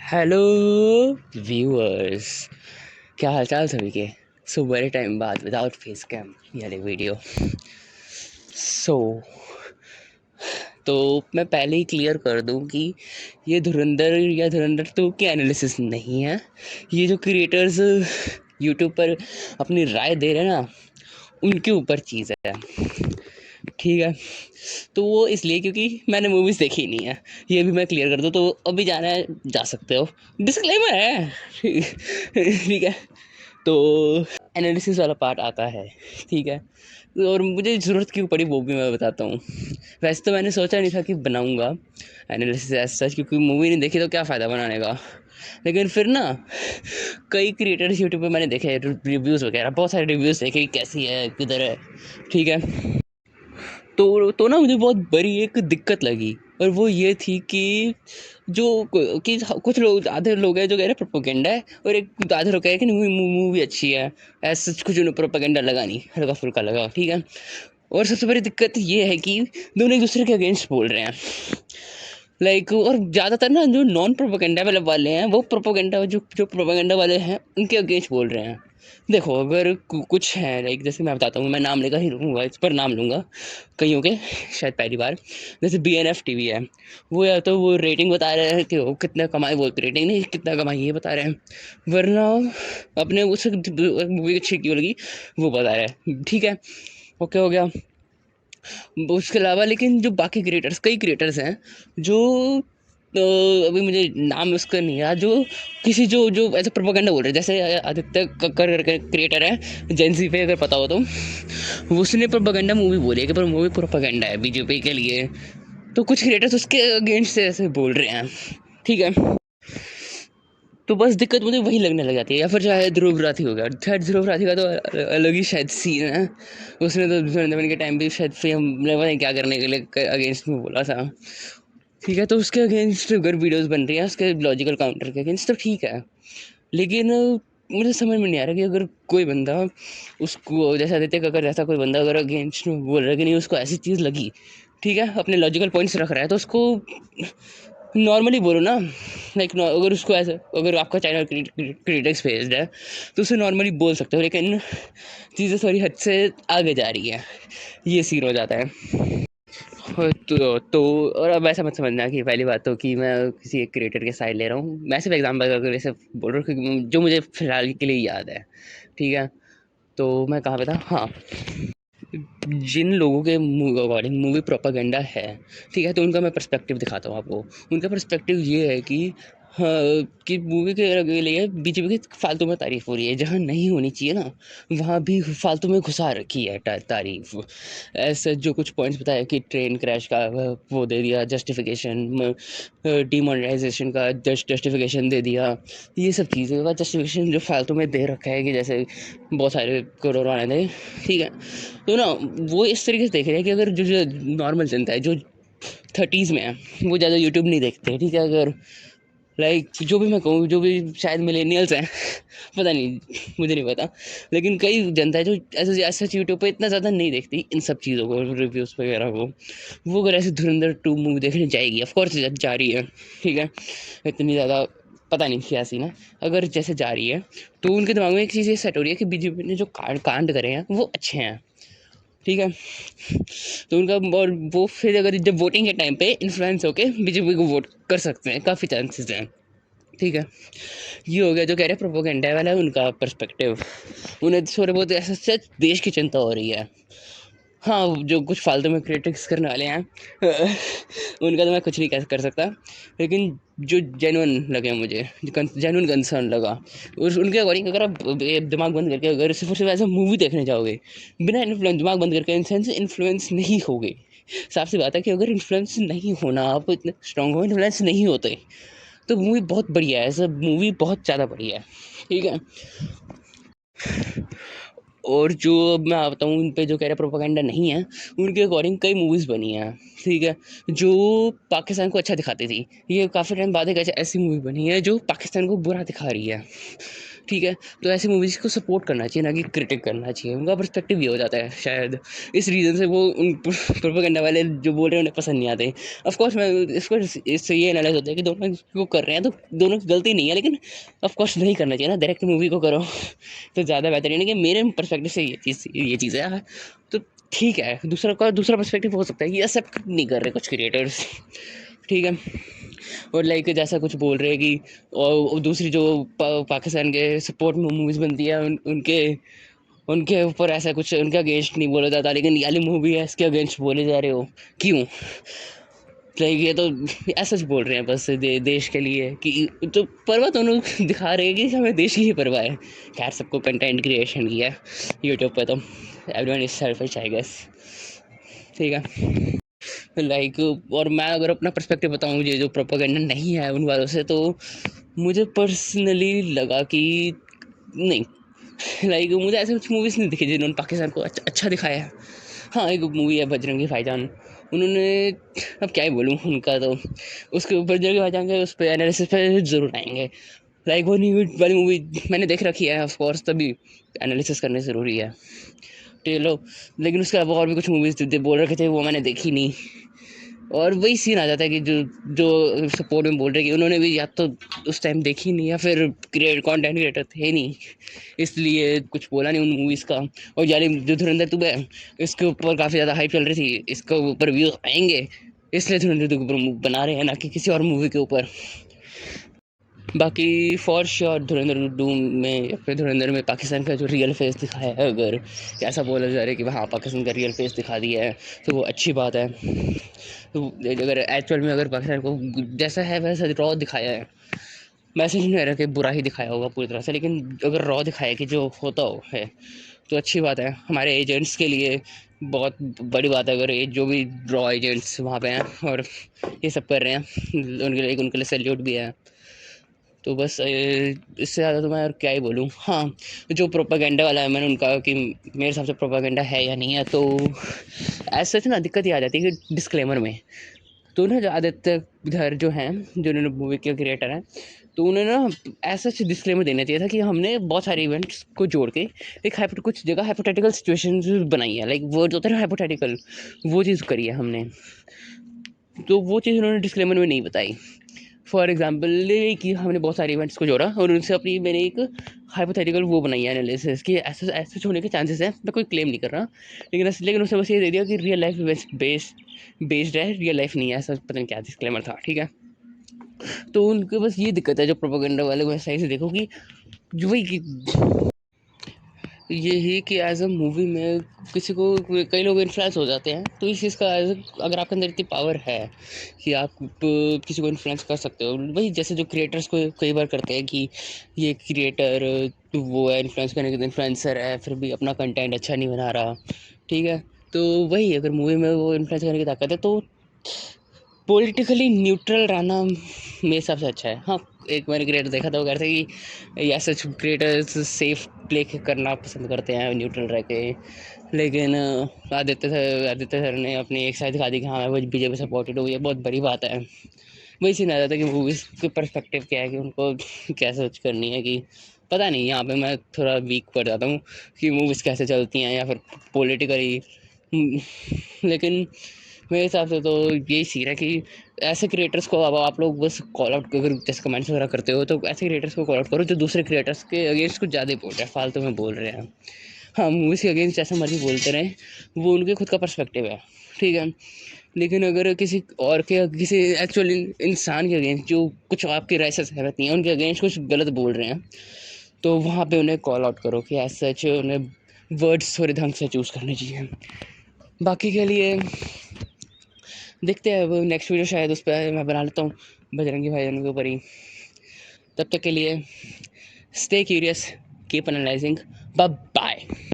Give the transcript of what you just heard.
Hello viewers, क्या हालचाल सभी के। बड़े टाइम बाद विदाउट फेस कैम यानी वीडियो। सो तो मैं पहले ही क्लियर कर दूं कि ये धुरंधर टू की एनालिसिस नहीं है। ये जो क्रिएटर्स यूट्यूब पर अपनी राय दे रहे हैं ना, उनके ऊपर चीज़ है। ठीक है, तो वो इसलिए क्योंकि मैंने मूवीज़ देखी नहीं है। ये भी मैं क्लियर कर दूँ, तो अभी जाना है जा सकते हो, डिस्क्लेमर है। ठीक है, तो एनालिसिस वाला पार्ट आता है। ठीक है, और मुझे ज़रूरत क्यों पड़ी वो भी मैं बताता हूँ। वैसे तो मैंने सोचा नहीं था कि बनाऊँगा एनालिसिस एज सच, क्योंकि मूवी नहीं देखी तो क्या फ़ायदा बनाने का। लेकिन फिर ना कई क्रिएटर्स यूट्यूब पे मैंने देखे, रिव्यूज़ वगैरह बहुत सारे रिव्यूज़ देखे, कैसी है किधर है। ठीक है, तो ना मुझे बहुत बड़ी एक दिक्कत लगी, और वो ये थी कि कुछ लोग, आधे लोग हैं जो कह रहे हैं प्रोपेगेंडा है, और एक आधे लोग कह रहे हैं कि मूवी अच्छी है। ऐसा कुछ उन्हें प्रोपेगेंडा लगा नहीं, हल्का फुल्का लगा। ठीक है, और सबसे बड़ी दिक्कत ये है कि दोनों एक दूसरे के अगेंस्ट बोल रहे हैं। और ज़्यादातर ना जो नॉन प्रोपेगेंडा वाले हैं, वो प्रोपेगेंडा जो प्रोपेगेंडा वाले हैं उनके अगेंस्ट बोल रहे हैं। देखो, अगर कुछ है, जैसे मैं बताता हूँ, मैं नाम लेकर ही लूँगा, इस पर नाम लूँगा कईयों के, शायद पहली बार। जैसे BNF टीवी है, वो या तो वो रेटिंग बता रहे हैं कि वो कितना कमाई, बोलते रेटिंग नहीं कितना कमाई ये बता रहे हैं, वरना अपने उस मूवी अच्छी क्यों लगी वो बता रहे हैं। ठीक है, ओके हो गया। उसके अलावा लेकिन जो बाकी क्रिएटर्स, कई क्रिएटर्स हैं जो, तो अभी मुझे नाम उसका नहीं याद, जो किसी जो जो ऐसे प्रोपेगेंडा बोल रहे हैं। जैसे आदित्य कक्कर करके क्रिएटर है, जेंजी पे, अगर पता हो तो, उसने प्रोपेगेंडा मूवी बोली है कि पर मूवी प्रोपेगेंडा है बीजेपी के लिए। तो कुछ क्रिएटर्स उसके अगेंस्ट से ऐसे बोल रहे हैं। ठीक है, तो बस दिक्कत मुझे वही लगने लग जाती है। या फिर चाहे ध्रुव राठी हो गया, शायद ध्रुव राठी का तो अलग ही शायद सीन है। उसने तो दुश्मन के टाइम भी शायद फेम पता नहीं क्या करने के लिए अगेंस्ट में बोला था। ठीक है, तो उसके अगेंस्ट अगर वीडियोस बन रही हैं उसके लॉजिकल काउंटर के अगेंस्ट, तो ठीक है। लेकिन मुझे समझ में नहीं आ रहा कि अगर कोई बंदा उसको, जैसे आदित्य कक्कर जैसा कोई बंदा अगर अगेंस्ट में बोल रहा है कि नहीं उसको ऐसी चीज़ लगी, ठीक है, अपने लॉजिकल पॉइंट्स रख रहा है, तो उसको नॉर्मली बोलो ना। अगर उसको ऐसे, अगर आपका चैनल क्रिटिक्स बेस्ड है तो उसे नॉर्मली बोल सकते हो, लेकिन चीज़ें थोड़ी हद से आगे जा रही है, ये सीन हो जाता है। तो और अब ऐसा मत समझना कि पहली बात तो कि मैं किसी एक क्रिएटर के साइड ले रहा हूँ। मैं सिर्फ एग्जाम्पल अगर ऐसे बोल रहा हूँ कि जो मुझे फिलहाल के लिए याद है। ठीक है, तो मैं कहाँ पे था, हाँ, जिन लोगों के अकॉर्डिंग मूवी प्रोपागेंडा है, ठीक है, तो उनका मैं पर्सपेक्टिव दिखाता हूँ आपको। उनका पर्सपेक्टिव ये है कि हाँ, कि मूवी के लिए बीजेपी की फालतू में तारीफ हो रही है, जहाँ नहीं होनी चाहिए ना वहाँ भी फालतू में घुसा रखी है तारीफ। ऐसे जो कुछ पॉइंट्स बताया कि ट्रेन क्रैश का वो दे दिया जस्टिफिकेशन, डिमोनेटाइजेशन का जस्टिफिकेशन दे दिया। ये सब चीज़ें का जस्टिफिकेशन जो फालतू में दे रखा है, कि जैसे बहुत सारे कोरोना आने थे। ठीक है, तो ना वो इस तरीके से देख रहे हैं कि अगर जो नॉर्मल जनता है जो 30s में है, वो ज़्यादा यूट्यूब नहीं देखते। ठीक है, अगर जो भी मैं कहूँ, जो भी शायद मिलेनियल्स हैं, पता नहीं, मुझे नहीं पता, लेकिन कई जनता है जो ऐसे ऐसा यूट्यूब पे इतना ज़्यादा नहीं देखती इन सब चीज़ों को, रिव्यूज़ वगैरह को। वो अगर ऐसे धुरंधर 2 मूवी देखने जाएगी, ऑफ कोर्स जा रही है, ठीक है, इतनी ज़्यादा पता नहीं क्या सीन है, अगर जैसे जा रही है, तो उनके दिमाग में एक चीज़ ये सेट हो रही है कि बीजेपी ने जो कांड करे हैं वो अच्छे हैं। ठीक है, तो उनका, और वो फिर अगर जब वोटिंग के टाइम पे इन्फ्लुएंस होके बीजेपी को वोट कर सकते हैं, काफ़ी चांसेस हैं। ठीक है, ये हो गया जो कह रहे हैं प्रोपोगेंडा वाला है, उनका पर्सपेक्टिव। उन्हें थोड़े बहुत ऐसा सच देश की चिंता हो रही है। हाँ, जो कुछ फालतू में क्रिटिक्स करने वाले हैं उनका तो मैं कुछ नहीं कर सकता, लेकिन जो जेन्युइन लगे मुझे, जो जेन्युइन कंसर्न लगा, उनके अकॉर्डिंग अगर आप दिमाग बंद करके अगर सिर्फ और सिर्फ ऐसे मूवी देखने जाओगे, बिना इन्फ्लुएंस, दिमाग बंद करके, इन सेंस इन्फ्लुएंस नहीं होगे। साफ सी बात है कि अगर इन्फ्लुएंस नहीं होना, आप इतने स्ट्रांग हो, इन्फ्लुएंस नहीं होते, तो मूवी बहुत बढ़िया है, सब मूवी बहुत ज़्यादा बढ़िया है। ठीक है, और जो अब मैं आता हूँ उन पे जो कह रहे प्रोपेगेंडा नहीं है, उनके अकॉर्डिंग कई मूवीज़ बनी हैं। ठीक है, जो पाकिस्तान को अच्छा दिखाती थी। ये काफ़ी टाइम बाद एक ऐसी मूवी बनी है जो पाकिस्तान को बुरा दिखा रही है। ठीक है? तो ऐसी मूवीज़ को सपोर्ट करना चाहिए, ना कि क्रिटिक करना चाहिए। उनका पर्सपेक्टिव ये हो जाता है शायद, इस रीज़न से वो उन प्रोपेगेंडा वाले जो बोल रहे हैं उन्हें पसंद नहीं आते। ऑफ़ कोर्स मैं इसको इससे ये एनालाइज़ होता है कि दोनों वो कर रहे हैं तो दोनों की गलती नहीं है, लेकिन ऑफ़ कोर्स नहीं करना चाहिए ना, डायरेक्ट मूवी को करो तो ज़्यादा बेहतर है। लेकिन मेरे पर्सपेक्टिव से ये चीज़ है। तो ठीक है, दूसरा पर्सपेक्टिव हो सकता है कि एक्सेप्ट नहीं कर रहे कुछ क्रिएटर्स, ठीक है? और लाइक जैसा कुछ बोल रहे हैं कि और दूसरी जो पाकिस्तान के सपोर्ट में मूवीज़ बनती है उनके उनके ऊपर ऐसा कुछ उनके अगेंस्ट नहीं बोला जाता, लेकिन ये वाली मूवी है इसके अगेंस्ट बोले जा रहे हो, क्यों? लाइक ये तो ऐसा ही बोल रहे हैं बस देश के लिए कि तो परवाह दोनों दिखा रहे हैं कि हमें देश की ही परवाह है। खैर सबको कंटेंट क्रिएशन की है यूट्यूब पे, तो everyone is selfish I guess, ठीक है? लाइक और मैं अगर अपना पर्सपेक्टिव बताऊँ, ये जो प्रोपेगेंडा नहीं है उन वालों से, तो मुझे पर्सनली लगा कि नहीं, लाइक मुझे ऐसे कुछ मूवीज़ नहीं दिखी जिन्होंने पाकिस्तान को अच्छा दिखाया है। हाँ, एक मूवी है बजरंगी भाईजान, उन्होंने, अब क्या ही बोलूँ उनका, तो उसके ऊपर बजरंगी भाईजान के उस पे एनालिसिस पे ज़रूर आएँगे। लाइक वो न्यू वाली मूवी मैंने देख रखी है ऑफ कोर्स, तभी एनालिसिस करनी ज़रूरी है। चलो, लेकिन उसके अलावा और भी कुछ मूवीज़ बोल रखे थे वो मैंने देखी नहीं। और वही सीन आ जाता है कि जो जो सपोर्ट में बोल रहे हैं कि उन्होंने भी या तो उस टाइम देखी नहीं, या फिर कंटेंट क्रिएटर थे नहीं, इसलिए कुछ बोला नहीं उन मूवीज़ का। और यानी जो धुरंधर 2 है, इसके ऊपर काफ़ी ज़्यादा हाइप चल रही थी, इसके ऊपर व्यूज़ आएंगे, इसलिए धुरंधर 2 के ऊपर बना रहे हैं, ना कि किसी और मूवी के ऊपर। बाकी फॉर श्योर धुरंधर 2 में या फिर धुरंधर में पाकिस्तान का जो रियल फेस दिखाया है, अगर ऐसा बोला जा रहा है कि हाँ पाकिस्तान का रियल फेस दिखा दिया है, तो वो अच्छी बात है। तो अगर एक्चुअल में अगर पाकिस्तान को जैसा है वैसा रॉ दिखाया है, मैसेज नहीं रहा कि बुरा ही दिखाया होगा पूरी तरह से, लेकिन अगर रॉ दिखाया कि जो होता हो है, तो अच्छी बात है। हमारे एजेंट्स के लिए बहुत बड़ी बात है अगर ये जो भी रॉ एजेंट्स वहाँ पे हैं और ये सब कर रहे हैं, उनके लिए सैल्यूट भी है। तो बस इससे ज़्यादा तो मैं और क्या ही बोलूँ। हाँ, जो प्रोपेगेंडा वाला है, मैंने उनका कि मेरे हिसाब से प्रोपेगेंडा है या नहीं है, तो ऐसा ना दिक्कत ये आ जाती है कि डिस्क्लेमर में, तो ना जो आदित्य धर जो हैं, जो उन्होंने मूवी के क्रिएटर हैं, तो उन्हें ना ऐसा डिस्क्लेमर देना चाहिए था कि हमने बहुत सारे इवेंट्स को जोड़ के एक कुछ जगह हाइपोथेटिकल सिचुएशन बनाई है, लाइक वर्ड होता है ना हाइपोथेटिकल, वो चीज़ करी है हमने। तो वो चीज़ उन्होंने डिस्क्लेमर में नहीं बताई। फॉर एग्जाम्पल कि हमने बहुत सारे इवेंट्स को जोड़ा और उनसे अपनी मैंने एक हाइपोथेटिकल वो बनाई है एनालिसिस कि ऐसे ऐसे होने के चांसेस हैं। मैं कोई क्लेम नहीं कर रहा, लेकिन उसने बस ये दे दिया कि रियल लाइफ बेस्ड है, रियल लाइफ नहीं है, ऐसा पता नहीं क्या डिस्क्लेमर था, ठीक है? तो उनके बस ये दिक्कत है जो प्रोपेगेंडा वाले को सही से देखो कि जो वही कि यही कि एज अ मूवी में किसी को कई लोग इन्फ्लुएंस हो जाते हैं, तो इस चीज़ का अगर आपके अंदर इतनी पावर है कि आप किसी को इन्फ्लुएंस कर सकते हो, वही जैसे जो क्रिएटर्स को कई बार करते हैं कि ये क्रिएटर वो है इन्फ्लुएंस करने के इन्फ्लुएंसर है, फिर भी अपना कंटेंट अच्छा नहीं बना रहा, ठीक है? तो वही अगर मूवी में वो इन्फ्लुएंस करने की ताकत है, तो पॉलिटिकली न्यूट्रल रहना मेरे हिसाब से अच्छा है। हाँ, एक मैंने क्रिएटर देखा था, वो कह रहे थे कि या सच क्रिएटर्स सेफ प्ले करना पसंद करते हैं न्यूट्रल रह के, लेकिन आदित्य सर ने अपनी एक साइड दिखा दी कि हाँ मैं वो बीजेपी सपोर्टेड हूँ, ये बहुत बड़ी बात है। वही सीन आ जाता है कि मूवीज़ के पर्सपेक्टिव क्या है कि उनको क्या सोच करनी है, कि पता नहीं, यहाँ पे मैं थोड़ा वीक पड़ जाता हूँ कि मूवीज़ कैसे चलती हैं या फिर पॉलिटिकली। लेकिन मेरे हिसाब से तो यही सीन है कि ऐसे क्रिएटर्स को अब आप लोग बस कॉल आउट, अगर जैसे कमेंट्स वगैरह करते हो, तो ऐसे क्रिएटर्स को कॉल आउट करो जो दूसरे क्रिएटर्स के अगेंस्ट कुछ ज़्यादा बोल रहे हैं, फालतू में बोल रहे हैं। हाँ, मूवीज़ के अगेंस्ट जैसा मर्जी बोलते रहें, वो उनके खुद का पर्सपेक्टिव है, ठीक है? लेकिन अगर किसी और के किसी एक्चुअल इंसान के अगेंस्ट जो कुछ आपकी राय से सहमत नहीं है, उनके अगेंस्ट कुछ गलत बोल रहे हैं, तो वहाँ पे उन्हें कॉल आउट करो कि एज सच उन्हें वर्ड्स थोड़े ढंग से चूज़ करने चाहिए। बाकी के लिए देखते हैं, वो नेक्स्ट वीडियो शायद उस पर मैं बना लेता हूँ बजरंगी भाईजान के ऊपर ही। तब तक के लिए stay curious, keep analysing, bye bye.